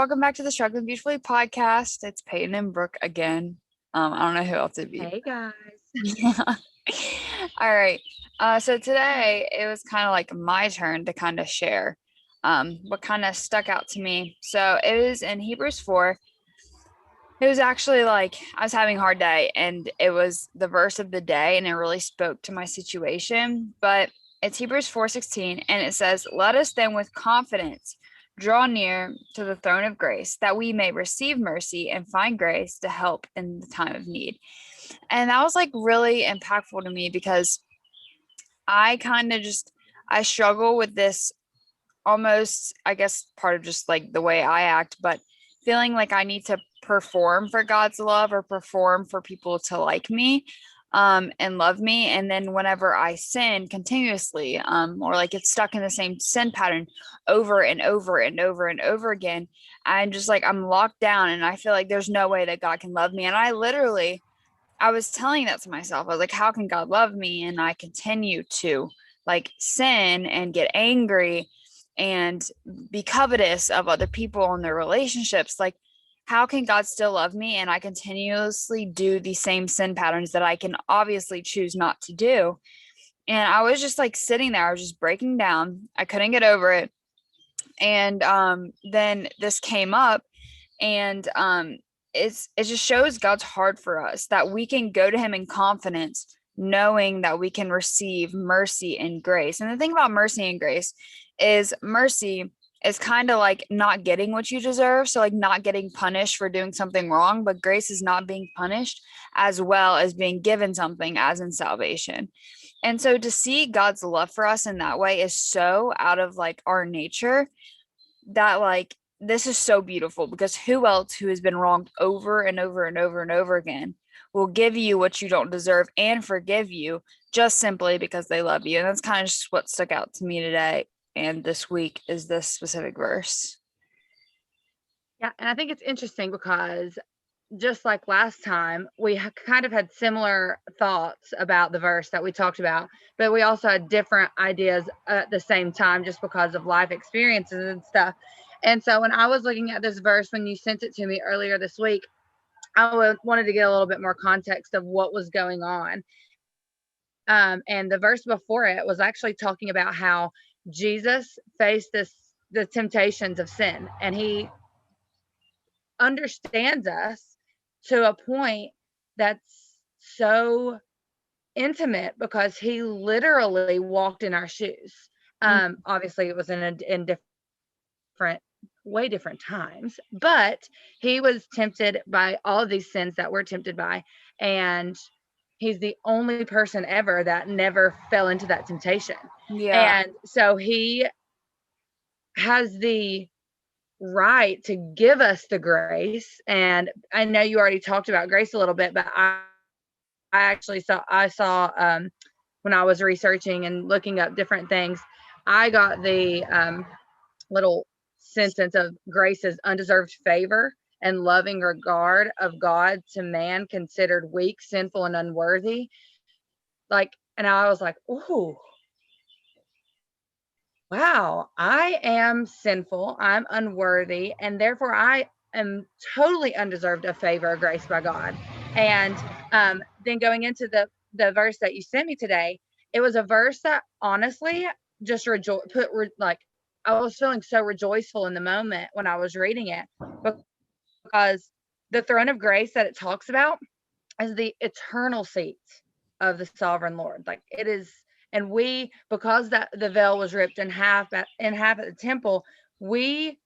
welcome back to the Struggling Beautifully podcast. It's Peyton and Brooke again. I don't know who else it'd be. Hey guys. Yeah. All right. So today it was kind of like my turn to kind of share what kind of stuck out to me. So it was in Hebrews 4. It was actually like I was having a hard day and it was the verse of the day and it really spoke to my situation. But it's Hebrews 4:16 and it says, "Let us then with confidence draw near to the throne of grace that we may receive mercy and find grace to help in the time of need." And that was like really impactful to me because I kind of just I struggle with this almost, I guess, part of just like the way I act, but feeling like I need to perform for God's love or perform for people to like me and love me. And then whenever I sin continuously, or like get stuck in the same sin pattern over and over and over and over again, I'm just like, I'm locked down and I feel like there's no way that God can love me. And I was telling that to myself. I was like, how can God love me? And I continue to like sin and get angry and be covetous of other people and their relationships. Like, how can God still love me? And I continuously do the same sin patterns that I can obviously choose not to do. And I was just like sitting there, I was just breaking down. I couldn't get over it. And then this came up and it just shows God's heart for us that we can go to him in confidence, knowing that we can receive mercy and grace. And the thing about mercy and grace is mercy is kind of like not getting what you deserve. So like not getting punished for doing something wrong, but grace is not being punished as well as being given something as in salvation. And so to see God's love for us in that way is so out of like our nature that like this is so beautiful because who else who has been wronged over and over and over and over again will give you what you don't deserve and forgive you just simply because they love you. And that's kind of just what stuck out to me today and this week is this specific verse. Yeah, and I think it's interesting because just like last time, we kind of had similar thoughts about the verse that we talked about, but we also had different ideas at the same time just because of life experiences and stuff. And so when I was looking at this verse, when you sent it to me earlier this week, I wanted to get a little bit more context of what was going on. And the verse before it was actually talking about how Jesus faced the temptations of sin, and he understands us to a point that's so intimate because he literally walked in our shoes. Obviously, it was in different, way different times, but he was tempted by all of these sins that we're tempted by, and he's the only person ever that never fell into that temptation. Yeah. And so he has the right to give us the grace. And I know you already talked about grace a little bit, but I saw when I was researching and looking up different things, I got the little sentence of grace is undeserved favor and loving regard of God to man considered weak, sinful, and unworthy. Like, and I was like, oh, wow, I am sinful, I'm unworthy, and therefore I am totally undeserved of favor or grace by God. And then going into the verse that you sent me today, it was a verse that honestly just like I was feeling so rejoiceful in the moment when I was reading it, because the throne of grace that it talks about is the eternal seat of the sovereign Lord. Like it is, and we, because that the veil was ripped in half at the temple, we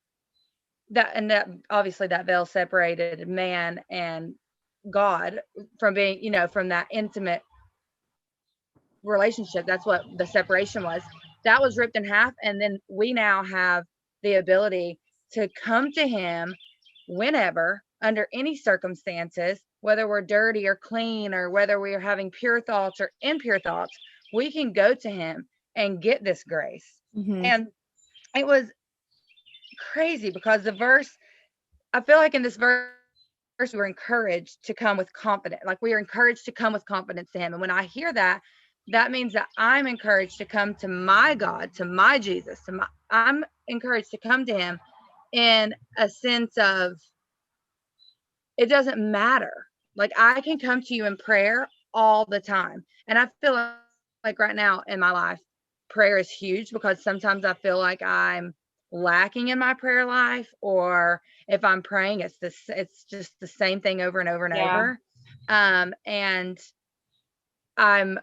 that obviously that veil separated man and God from being, from that intimate relationship. That's what the separation was. That was ripped in half, and then we now have the ability to come to him whenever, under any circumstances, whether we're dirty or clean, or whether we are having pure thoughts or impure thoughts, we can go to him and get this grace. Mm-hmm. And it was crazy because I feel like in this verse, we're encouraged to come with confidence. Like we are encouraged to come with confidence to him. And when I hear that, that means that I'm encouraged to come to my God, to my Jesus, I'm encouraged to come to him in a sense of it doesn't matter. Like I can come to you in prayer all the time. And I feel like right now in my life, prayer is huge because sometimes I feel like I'm lacking in my prayer life, or if I'm praying, it's just the same thing over and over and Yeah. over. And I'm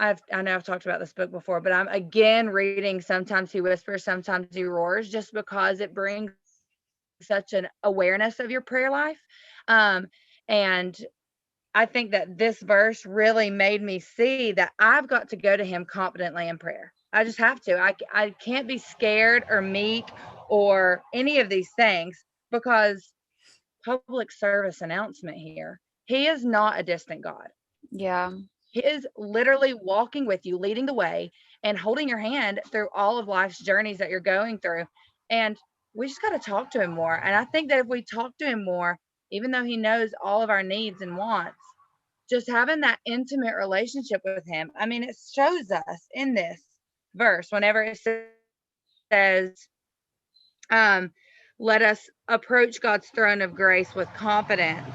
I know I've talked about this book before, but I'm again reading Sometimes He Whispers, Sometimes He Roars, just because it brings such an awareness of your prayer life. And I think that this verse really made me see that I've got to go to him confidently in prayer. I just have to. I can't be scared or meek or any of these things, because public service announcement here. He is not a distant God. Yeah. He is literally walking with you, leading the way, and holding your hand through all of life's journeys that you're going through. And we just got to talk to him more. And I think that if we talk to him more, even though he knows all of our needs and wants, just having that intimate relationship with him. I mean, it shows us in this verse whenever it says, um, let us approach God's throne of grace with confidence.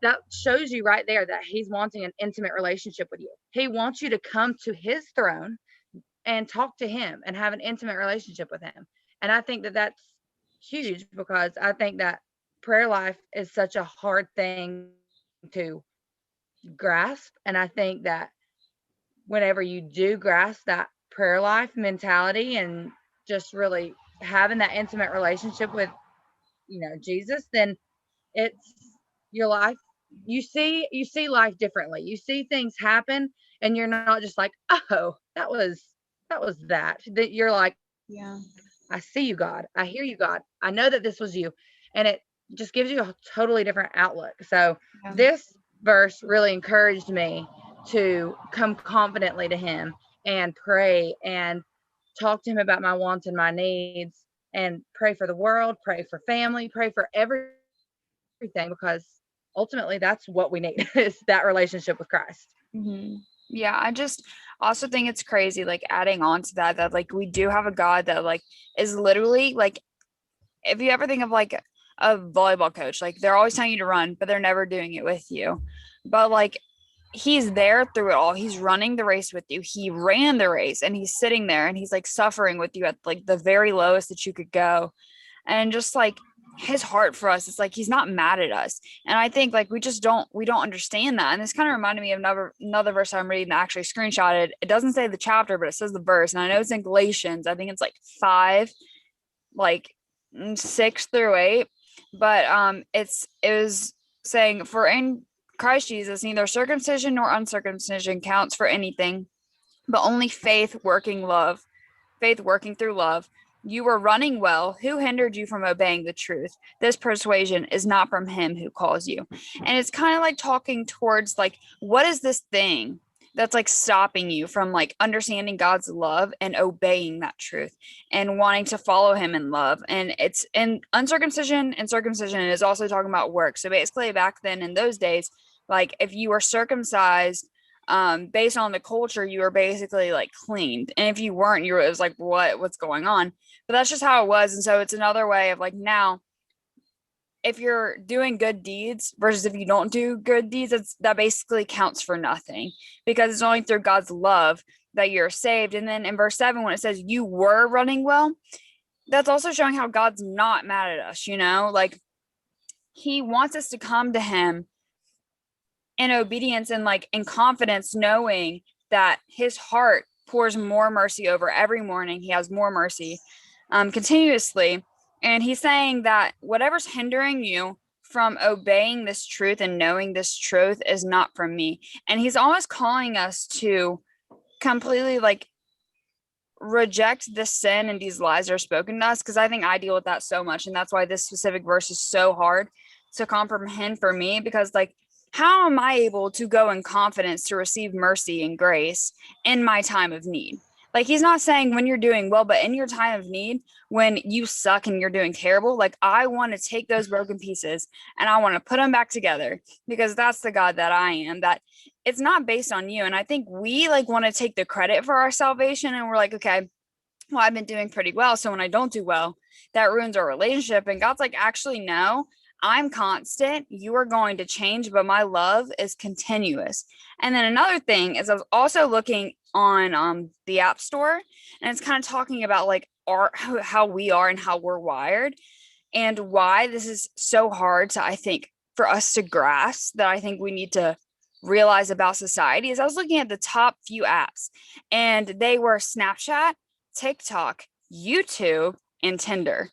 That shows you right there that he's wanting an intimate relationship with you. He wants you to come to his throne and talk to him and have an intimate relationship with him. And I think that that's huge, because I think that prayer life is such a hard thing to grasp. And I think that whenever you do grasp that prayer life mentality and just really having that intimate relationship with, Jesus, then it's your life. You see life differently. You see things happen, and you're not just like, oh, that you're like, Yeah. I see you, God. I hear you, God. I know that this was you. And it just gives you a totally different outlook. So Yeah. this verse really encouraged me to come confidently to him and pray and talk to him about my wants and my needs, and pray for the world, pray for family, pray for everything, because ultimately that's what we need is that relationship with Christ. Hmm. Yeah, I just also think it's crazy, like adding on to that, that like we do have a God that like is literally like, if you ever think of like a volleyball coach, like they're always telling you to run, but they're never doing it with you. But like he's there through it all. He's running the race with you. He ran the race and he's sitting there and he's like suffering with you at like the very lowest that you could go. And just like his heart for us, it's like he's not mad at us. And I think like we don't understand that. And this kind of reminded me of another verse I'm reading that I actually screenshotted. It doesn't say the chapter, but it says the verse. And I know it's in Galatians. I think it's like 5, like 6 through 8. But it was saying, for in Christ Jesus neither circumcision nor uncircumcision counts for anything, but only faith working through love. You were running well. Who hindered you from obeying the truth? This persuasion is not from him who calls you. And it's kind of like talking towards like, what is this thing that's like stopping you from like understanding God's love and obeying that truth and wanting to follow him in love? And it's in uncircumcision and circumcision is also talking about work. So basically back then in those days, like if you were circumcised, based on the culture, you were basically like cleaned, and if you weren't, it was like, what's going on? But that's just how it was. And so it's another way of like, now if you're doing good deeds versus if you don't do good deeds, that basically counts for nothing, because it's only through God's love that you're saved. And then in verse 7, when it says you were running well, that's also showing how God's not mad at us, like he wants us to come to him in obedience and like in confidence, knowing that his heart pours more mercy over every morning. He has more mercy continuously. And he's saying that whatever's hindering you from obeying this truth and knowing this truth is not from me. And he's almost calling us to completely like reject the sin and these lies that are spoken to us, because I think I deal with that so much. And that's why this specific verse is so hard to comprehend for me, because like, how am I able to go in confidence to receive mercy and grace in my time of need? Like he's not saying when you're doing well, but in your time of need, when you suck and you're doing terrible, like I want to take those broken pieces and I want to put them back together, because that's the God that I am, that it's not based on you. And I think we like want to take the credit for our salvation, and we're like, okay, well, I've been doing pretty well, so when I don't do well, that ruins our relationship. And God's like, actually, no, I'm constant. You are going to change, but my love is continuous. And then another thing is I was also looking on the App Store, and it's kind of talking about like our how we are and how we're wired, and why this is so hard to, I think, for us to grasp, that I think we need to realize about society. Is I was looking at the top few apps, and they were Snapchat, TikTok, YouTube, and Tinder.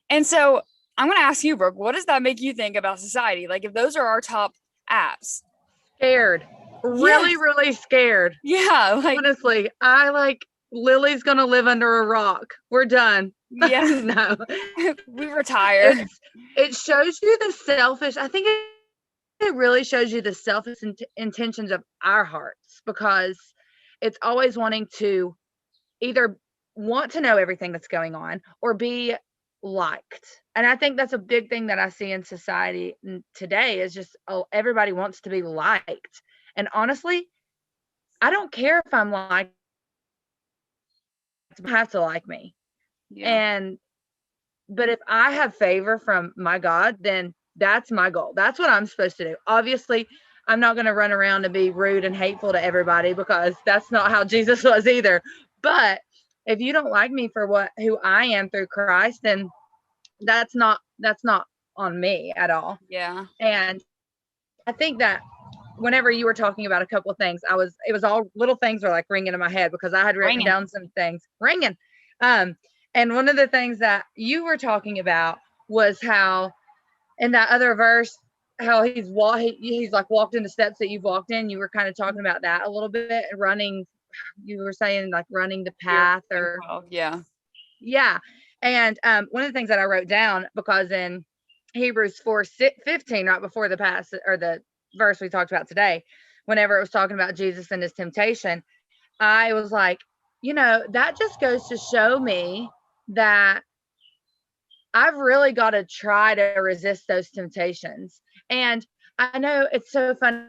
And so I'm going to ask you, Brooke, what does that make you think about society? Like, if those are our top apps. Scared. Really, Yes. really scared. Yeah. Like, honestly, I like Lily's gonna live under a rock. We're done. yeah. No. We retire. It shows you the selfish. I think it really shows you the selfish intentions of our hearts, because it's always wanting to either want to know everything that's going on or be liked. And I think that's a big thing that I see in society today, is just, oh, everybody wants to be liked. And honestly, I don't care if I'm liked, have to like me. Yeah. And but if I have favor from my God, then that's my goal. That's what I'm supposed to do. Obviously, I'm not going to run around and be rude and hateful to everybody, because that's not how Jesus was either. But if you don't like me for who I am through Christ, then that's not on me at all. Yeah. And I think that whenever you were talking about a couple of things, it was all little things were like ringing in my head, because I had written down some things ringing. And one of the things that you were talking about was how in that other verse, how he's like walked in the steps that you've walked in. You were kind of talking about that a little bit, running. You were saying like running the path, or yeah. And one of the things that I wrote down, because in Hebrews 4:15, right before the pass or the verse we talked about today, whenever it was talking about Jesus and his temptation, I was like, that just goes to show me that I've really got to try to resist those temptations. And I know it's so funny,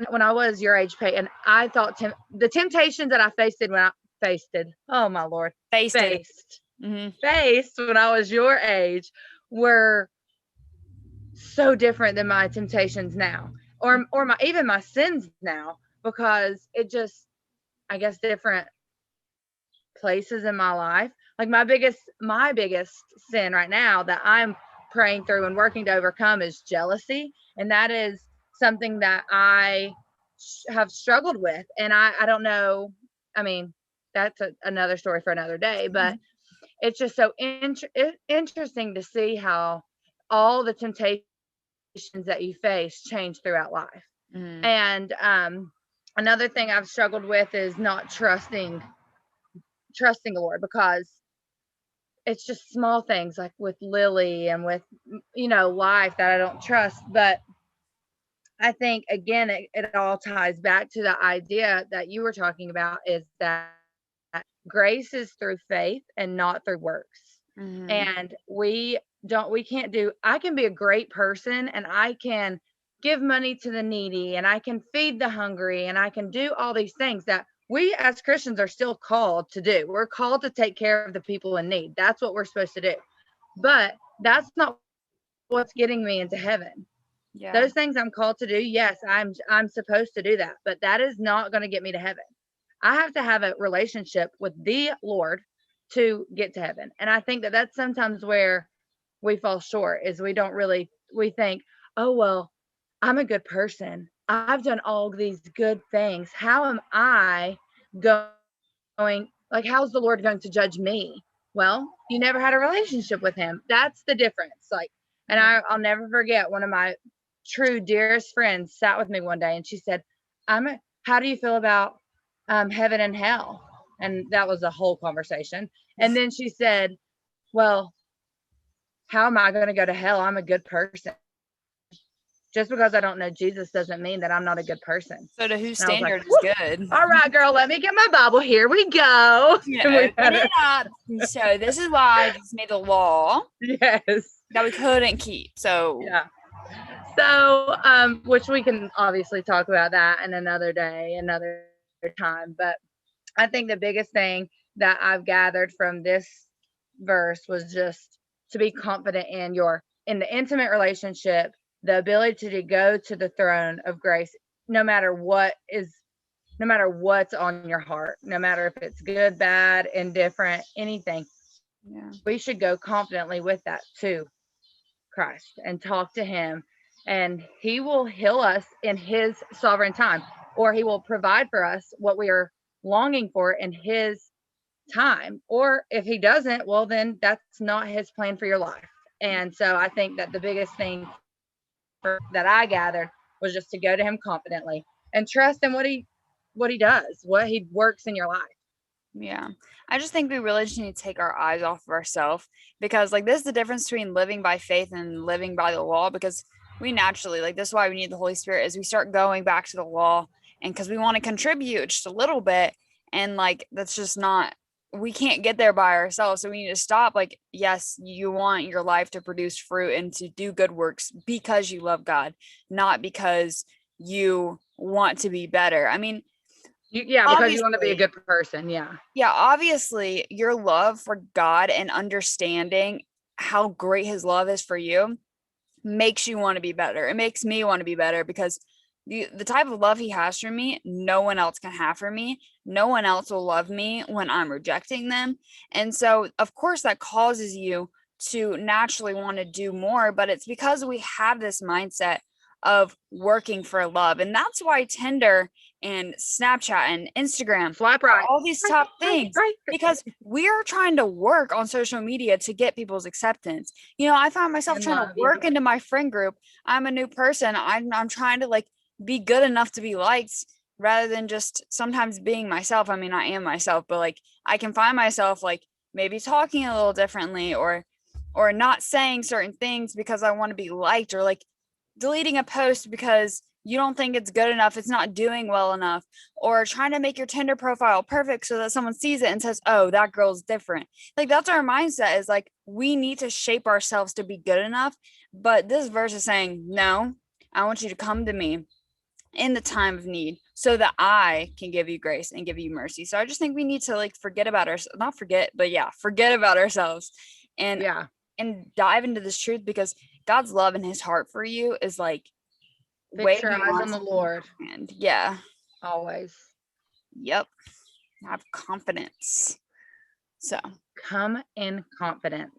when I was your age, Peyton, I thought the temptations that I oh my Lord, faced when I was your age were so different than my temptations now, or even my sins now, because it just, I guess, different places in my life. Like my biggest sin right now that I'm praying through and working to overcome is jealousy. And that is something that I have struggled with. And I don't know, I mean, that's another story for another day, but it's just so interesting to see how all the temptations that you face change throughout life. And another thing I've struggled with is not trusting the Lord, because it's just small things like with Lily and with life that I don't trust. But I think again it all ties back to the idea that you were talking about, is that grace is through faith and not through works. And I can be a great person, and I can give money to the needy, and I can feed the hungry, and I can do all these things that we as Christians are still called to do. We're called to take care of the people in need. That's what we're supposed to do. But that's not what's getting me into heaven. Yeah. Those things I'm called to do, yes, I'm supposed to do that, but that is not going to get me to heaven. I have to have a relationship with the Lord to get to heaven. And I think that that's sometimes where we fall short, is we think, oh, well, I'm a good person. I've done all these good things. How am I going, like, how's the Lord going to judge me? Well, you never had a relationship with him. That's the difference. Like, and I'll never forget, one of my true dearest friends sat with me one day, and she said, how do you feel about heaven and hell? And that was a whole conversation. And then she said, well, how am I going to go to hell? I'm a good person. Just because I don't know Jesus doesn't mean that I'm not a good person. So to whose standard is good? All right, girl, let me get my Bible. Here we go. Yeah, open it up. So this is why Jesus made the law. Yes. That we couldn't keep. So yeah. So, which we can obviously talk about that in another day, another time. But I think the biggest thing that I've gathered from this verse was just to be confident in the intimate relationship, the ability to go to the throne of grace, no matter what's on your heart, no matter if it's good, bad, indifferent, anything. Yeah. We should go confidently with that to Christ and talk to him, and he will heal us in his sovereign time, or he will provide for us what we are longing for in his time. Or if he doesn't, well, then that's not his plan for your life. And so I think that the biggest thing that I gathered was just to go to him confidently and trust in what he does, what he works in your life. Yeah. I just think we really just need to take our eyes off of ourselves, because like this is the difference between living by faith and living by the law, because we naturally, like, this is why we need the Holy Spirit, is we start going back to the law, and because we want to contribute just a little bit, and like that's just not, we can't get there by ourselves. So we need to stop. Like, yes, you want your life to produce fruit and to do good works because you love God, not because you want to be better. I mean, Yeah, because you want to be a good person. yeah, obviously your love for God and understanding how great his love is for you makes you want to be better. It makes me want to be better, because the type of love he has for me, no one else can have for me. No one else will love me when I'm rejecting them. And so, of course, that causes you to naturally want to do more, but it's because we have this mindset of working for love. And that's why Tinder and Snapchat and Instagram Swipe are right. all these top things, because we are trying to work on social media to get people's acceptance. You know, I find myself And trying to love, work into my friend group. I'm a new person. I'm trying to like be good enough to be liked, rather than just sometimes being myself. I mean, I am myself, but like I can find myself like maybe talking a little differently, or not saying certain things because I want to be liked, or like deleting a post because you don't think it's good enough, it's not doing well enough, or trying to make your Tinder profile perfect so that someone sees it and says, oh, that girl's different. Like, that's our mindset, is like we need to shape ourselves to be good enough. But this verse is saying, no, I want you to come to me in the time of need so that I can give you grace and give you mercy. So I just think we need to like forget about ourselves, not forget, but yeah, forget about ourselves, and yeah, dive into this truth, because God's love and his heart for you is like way fix your eyes on beyond. the Lord And yeah, always. yep, have confidence. So, Come in confidence.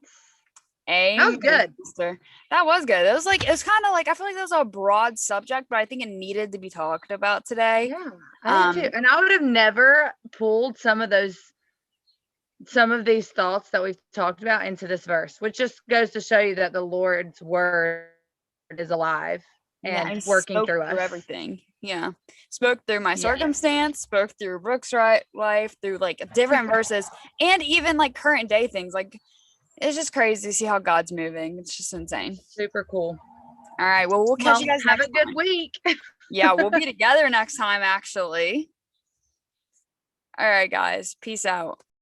That was amen, good. sister. That was good. It was like, it's kind of like, I feel like that was a broad subject, but I think it needed to be talked about today. Yeah, I did too. And I would have never pulled some of these thoughts that we've talked about into this verse, which just goes to show you that the Lord's word is alive Yeah, and I working spoke through through us. everything. Yeah. Spoke through my Yeah. circumstance, spoke through Brooke's life, through like different verses, and even like current day things. Like, it's just crazy to see how God's moving. It's just insane. Super cool. All right. Well, we'll catch Well, you guys have next a good time. week. Yeah, we'll be together next time, actually. All right, guys. Peace out.